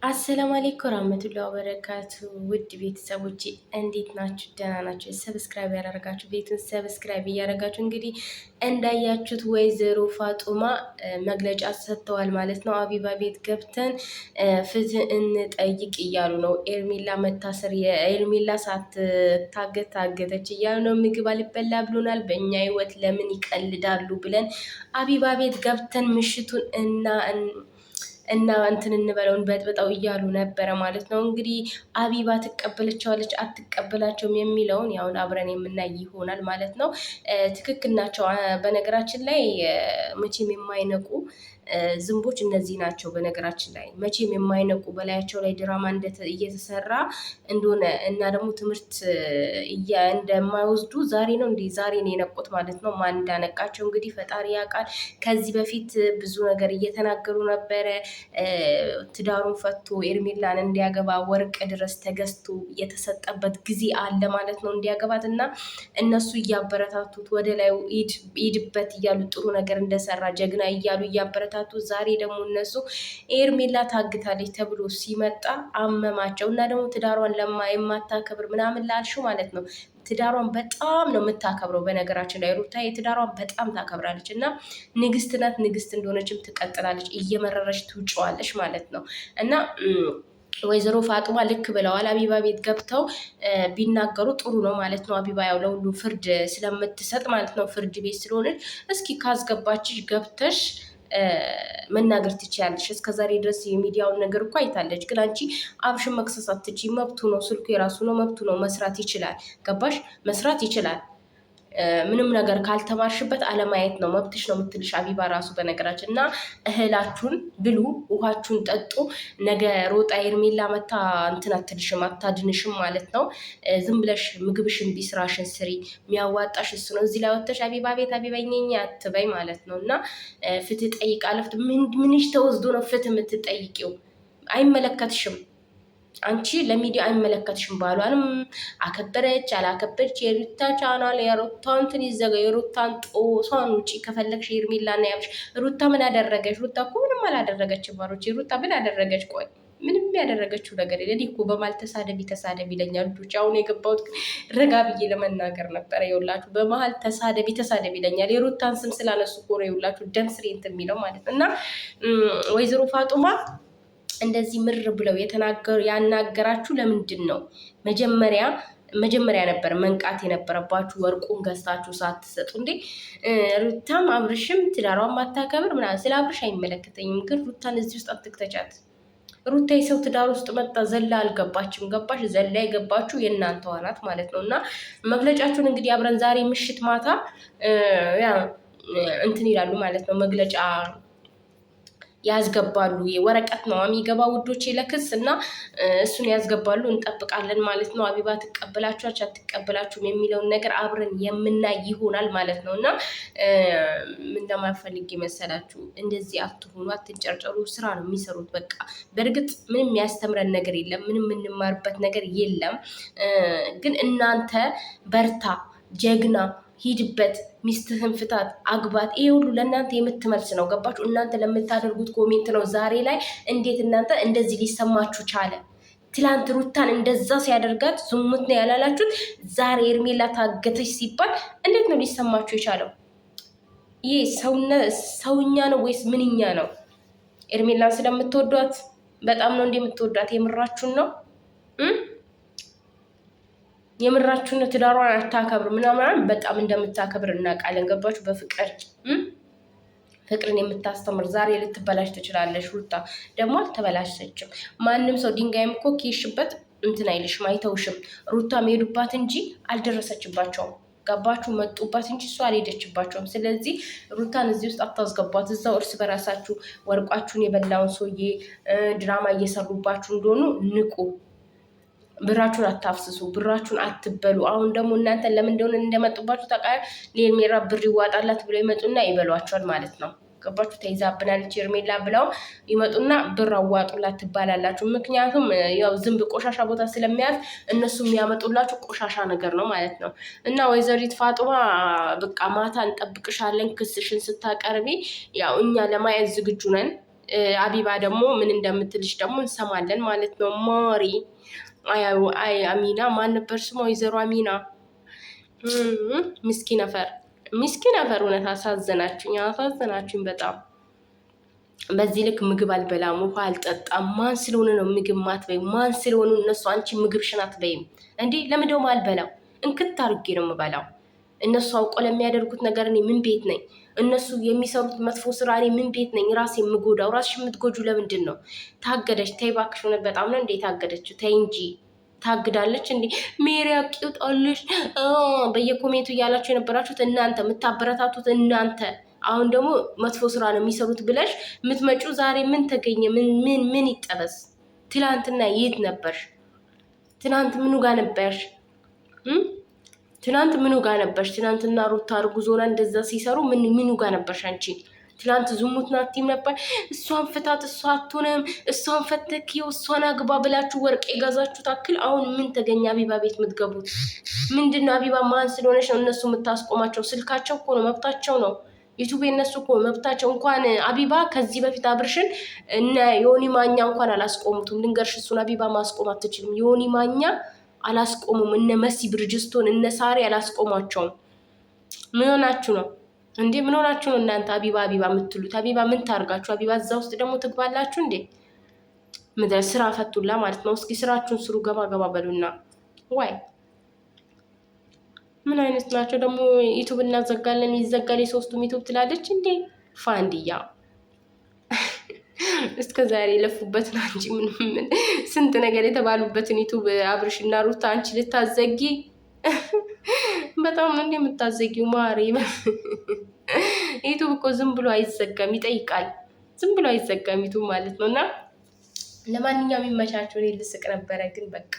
አሰላሙ አለይኩም ወራህመቱላሂ ወበረካቱ። ውድ ቤተሰቦቼ እንዴት ናችሁ? ደህና ናችሁ? ሰብስክራይብ ያደረጋችሁ ቤቱን ሰብስክራይብ እያደረጋችሁ እንግዲህ እንዳያችሁት ወይዘሮ ፋጡማ መግለጫ ሰጥተዋል ማለት ነው። አቢባ ቤት ገብተን ፍትህ እንጠይቅ እያሉ ነው። ኤርሜላ መታሰር የኤርሜላ ሳትታገት ታገተች እያሉ ነው። ምግብ አልበላ ብሎናል፣ በእኛ ህይወት ለምን ይቀልዳሉ ብለን አቢባ ቤት ገብተን ምሽቱን እና እንትን እንበለውን በጥብጠው እያሉ ነበረ ማለት ነው። እንግዲህ አቢባ ትቀበለቻለች አትቀበላቸውም የሚለውን ያው አብረን የምናይ ይሆናል ማለት ነው። ትክክል ናቸው። በነገራችን ላይ መቼም የማይነቁ ዝንቦች እነዚህ ናቸው። በነገራችን ላይ መቼም የማይነቁ በላያቸው ላይ ድራማ እየተሰራ እንደሆነ እና ደግሞ ትምህርት እንደማይወስዱ ዛሬ ነው የነቁት ማለት ነው። ማን እንዳነቃቸው እንግዲህ ፈጣሪ ያውቃል። ከዚህ በፊት ብዙ ነገር እየተናገሩ ነበረ። ትዳሩን ፈቶ ኤርሜላን እንዲያገባ ወርቅ ድረስ ተገዝቶ የተሰጠበት ጊዜ አለ ማለት ነው እንዲያገባት እና እነሱ እያበረታቱት ወደ ላይ ሂድበት እያሉ ጥሩ ነገር እንደሰራ ጀግና እያሉ እያበረታቱ ዛሬ ደግሞ እነሱ ኤርሜላ ታግታለች ተብሎ ሲመጣ አመማቸው እና ደግሞ ትዳሯን የማታከብር ምናምን ላልሽው ማለት ነው። ትዳሯን በጣም ነው የምታከብረው። በነገራችን ላይ ሩታ የትዳሯን በጣም ታከብራለች እና ንግስት ናት። ንግስት እንደሆነችም ትቀጥላለች። እየመረረች ትውጫዋለች ማለት ነው እና ወይዘሮ ፋጡማ ልክ ብለዋል። አቢባ ቤት ገብተው ቢናገሩ ጥሩ ነው ማለት ነው። አቢባ ያው ለሁሉ ፍርድ ስለምትሰጥ ማለት ነው። ፍርድ ቤት ስለሆነች እስኪ ካስገባችሽ ገብተሽ መናገር ትችያለሽ። እስከዛሬ ድረስ የሚዲያውን ነገር እኮ አይታለች። ግን አንቺ አብሽን መክሰስ አትችይም። መብቱ ነው፣ ስልኩ የራሱ ነው፣ መብቱ ነው። መስራት ይችላል። ገባሽ? መስራት ይችላል። ምንም ነገር ካልተማርሽበት አለማየት ነው መብትሽ ነው የምትልሽ አቢባ ራሱ በነገራችን እና እህላችሁን ብሉ፣ ውሃችሁን ጠጡ። ነገ ሮጣ ኤርሜላ መታ እንትን አትልሽም፣ አታድንሽም ማለት ነው። ዝም ብለሽ ምግብሽን ቢስራሽን ስሪ፣ የሚያዋጣሽ እሱ ነው። እዚህ ላይ ወጥተሽ አቢባ ቤት አቢባኝኛ አትበይ ማለት ነው እና ፍትህ ጠይቃለሁ። ምንሽ ተወስዶ ነው ፍትህ የምትጠይቂው? አይመለከትሽም። አንቺ ለሚዲያ አይመለከትሽም። ባሏንም አከበረች አላከበረች የሩታ ቻናል የሩታ እንትን ይዘጋ። የሩታን ጦሷን ውጪ ከፈለግሽ ኤርሜላና ያብሽ። ሩታ ምን አደረገች? ሩታ እኮ ምንም አላደረገችም። ባሮች ሩታ ምን አደረገች? ቆይ ምንም ያደረገችው ነገር የለ እኮ። በማል ተሳደቢ ይለኛል ልጆች። አሁን የገባሁት ረጋ ብዬ ለመናገር ነበረ። የውላችሁ በመሀል ተሳደቢ ይለኛል። የሩታን ስም ስላነሱ እኮ ነው የውላችሁ ደም ስሬ እንትን የሚለው ማለት ነው እና ወይዘሮ ፋጡማ እንደዚህ ምር ብለው ያናገራችሁ ለምንድን ነው? መጀመሪያ ነበር መንቃት የነበረባችሁ። ወርቁን ገዝታችሁ ሳትሰጡ እንዴ። ሩታም አብርሽም ትዳሯን ማታከብር ምናምን ስለ አብርሽ አይመለከተኝም፣ ግን ሩታን እዚህ ውስጥ አትክተቻት። ሩታ የሰው ትዳር ውስጥ መጣ ዘላ አልገባችም። ገባሽ? ዘላ የገባችሁ የእናንተዋ ናት ማለት ነው እና መግለጫችሁን እንግዲህ አብረን ዛሬ ምሽት ማታ እንትን ይላሉ ማለት ነው መግለጫ ያስገባሉ። ወረቀት ነው የሚገባ ውዶቼ ለክስ እና እሱን ያስገባሉ። እንጠብቃለን ማለት ነው። አቢባ ትቀበላችኋች አትቀበላችሁም የሚለውን ነገር አብረን የምናይ ይሆናል ማለት ነው እና ምን ለማፈልግ የመሰላችሁ እንደዚህ አትሆኑ፣ አትንጨርጨሩ። ስራ ነው የሚሰሩት በቃ። በእርግጥ ምንም የሚያስተምረን ነገር የለም፣ ምንም የምንማርበት ነገር የለም። ግን እናንተ በርታ፣ ጀግና ሂድበት፣ ሚስትህን ፍታት፣ አግባት። ይሄ ሁሉ ለእናንተ የምትመልስ ነው። ገባችሁ? እናንተ ለምታደርጉት ኮሜንት ነው። ዛሬ ላይ እንዴት እናንተ እንደዚህ ሊሰማችሁ ቻለ? ትላንት ሩታን እንደዛ ሲያደርጋት ዝሙት ነው ያላላችሁት፣ ዛሬ ኤርሜላ ታገተች ሲባል እንዴት ነው ሊሰማችሁ የቻለው? ይሄ ሰውኛ ነው ወይስ ምንኛ ነው? ኤርሜላን ስለምትወዷት በጣም ነው እንደምትወዷት? የምራችሁን ነው? የምራችሁን ትዳሯን አታከብር ምናምን በጣም እንደምታከብር እናውቃለን። ገባችሁ? በፍቅር ፍቅርን የምታስተምር ዛሬ ልትበላሽ ትችላለሽ። ሩታ ደግሞ አልተበላሸችም። ማንም ሰው ድንጋይም እኮ ኪሽበት እንትን አይልሽም፣ አይተውሽም። ሩታ መሄዱባት እንጂ አልደረሰችባቸውም። ገባችሁ? መጡባት እንጂ እሷ አልሄደችባቸውም። ስለዚህ ሩታን እዚህ ውስጥ አታስገቧት። እዛው እርስ በራሳችሁ ወርቋችሁን የበላውን ሰውዬ ድራማ እየሰሩባችሁ እንደሆኑ ንቁ። ብራችሁን አታፍስሱ፣ ብራችሁን አትበሉ። አሁን ደግሞ እናንተ ለምን እንደሆነ እንደመጡባችሁ ታውቃለህ። ለኤርሜላ ብር ይዋጣላት ብለው ይመጡና ይበሏቸዋል ማለት ነው። ገባችሁ? ተይዛብናለች ኤርሜላ ብለው ይመጡና ብር አዋጡላት ትባላላችሁ። ምክንያቱም ያው ዝንብ ቆሻሻ ቦታ ስለሚያዝ እነሱ የሚያመጡላችሁ ቆሻሻ ነገር ነው ማለት ነው። እና ወይዘሪት ፋጡማ በቃ ማታ እንጠብቅሻለን ክስሽን ስታቀርቢ። ያው እኛ ለማየት ዝግጁ ነን። አቢባ ደግሞ ምን እንደምትልሽ ደግሞ እንሰማለን ማለት ነው። ማሪ አይ አሚና ማን ነበር ስሟ? ወይዘሮ አሚና ምስኪን አፈር እውነት አሳዘናችሁኝ በጣም። በዚህ ልክ ምግብ አልበላም ውሃ አልጠጣም። ማን ስለሆነ ነው ምግብ ማትበይም? ማን ስለሆኑ እነሱ አንቺ ምግብሽን አትበይም እንዴ? ለምንደውም አልበላው እንክት አድርጌ ነው የምበላው። እነሱ አውቀው ለሚያደርጉት ነገር እኔ ምን ቤት ነኝ? እነሱ የሚሰሩት መጥፎ ስራ እኔ ምን ቤት ነኝ? ራሴ የምጎዳው። ራስሽ የምትጎጁ ለምንድን ነው? ታገደች። ተይ እባክሽ፣ ሆነ በጣም ነው እንዴ ታገደችው? ተይ እንጂ ታግዳለች እንዴ? ሜሪ አቂውጣለች። በየኮሜንቱ እያላችሁ የነበራችሁት እናንተ፣ የምታበረታቱት እናንተ። አሁን ደግሞ መጥፎ ስራ ነው የሚሰሩት ብለሽ የምትመጪው ዛሬ ምን ተገኘ? ምን ይጠበስ? ትናንትና የት ነበርሽ? ትናንት ምኑ ጋር ነበርሽ? ትናንት ምኑ ጋር ነበርሽ? ትናንትና ሩታ እርጉዞና እንደዛ ሲሰሩ ምኑ ጋር ነበርሽ አንቺ? ትናንት ዝሙት ናቲም ነበር። እሷን ፍታት፣ እሷ አትሆንም፣ እሷን ፈተኪው፣ እሷን አግባ ብላችሁ ወርቅ የገዛችሁ ታክል አሁን ምን ተገኘ? አቢባ ቤት የምትገቡት ምንድነው? አቢባ ማን ስለሆነች ነው እነሱ የምታስቆማቸው? ስልካቸው እኮ ነው፣ መብታቸው ነው። ዩቱብ የነሱ እኮ መብታቸው። እንኳን አቢባ ከዚህ በፊት አብርሽን እነ ዮኒ ማኛ እንኳን አላስቆሙትም። ልንገርሽ፣ እሱን አቢባ ማስቆም አትችልም። ዮኒ ማኛ አላስቆሙም። እነ መሲ ብርጅስቶን እነ ሳሪ አላስቆሟቸውም። ምን ሆናችሁ ነው እንዴ? ምን ሆናችሁ ነው እናንተ አቢባ የምትሉት? አቢባ ምን ታርጋችሁ? አቢባ እዛ ውስጥ ደግሞ ትግባላችሁ እንዴ? ምድረ ስራ ፈቱላ ማለት ነው። እስኪ ስራችሁን ስሩ፣ ገባ በሉና። ዋይ ምን አይነት ናቸው ደግሞ? ዩቱብ እናዘጋለን፣ ይዘጋል የሶስቱም ዩቱብ ትላለች እንዴ? ፋንድያ እስከ ዛሬ የለፉበትን አንቺ ምን ስንት ነገር የተባሉበትን ዩቱብ አብርሽና ሩታ አንቺ ልታዘጊ በጣም ነው እንደ የምታዘጊው ማሪ። ዩቱብ እኮ ዝም ብሎ አይዘጋም፣ ይጠይቃል። ዝም ብሎ አይዘጋም ዩቱብ ማለት ነው። እና ለማንኛውም ይመቻችሁ። ልስቅ ነበረ ግን በቃ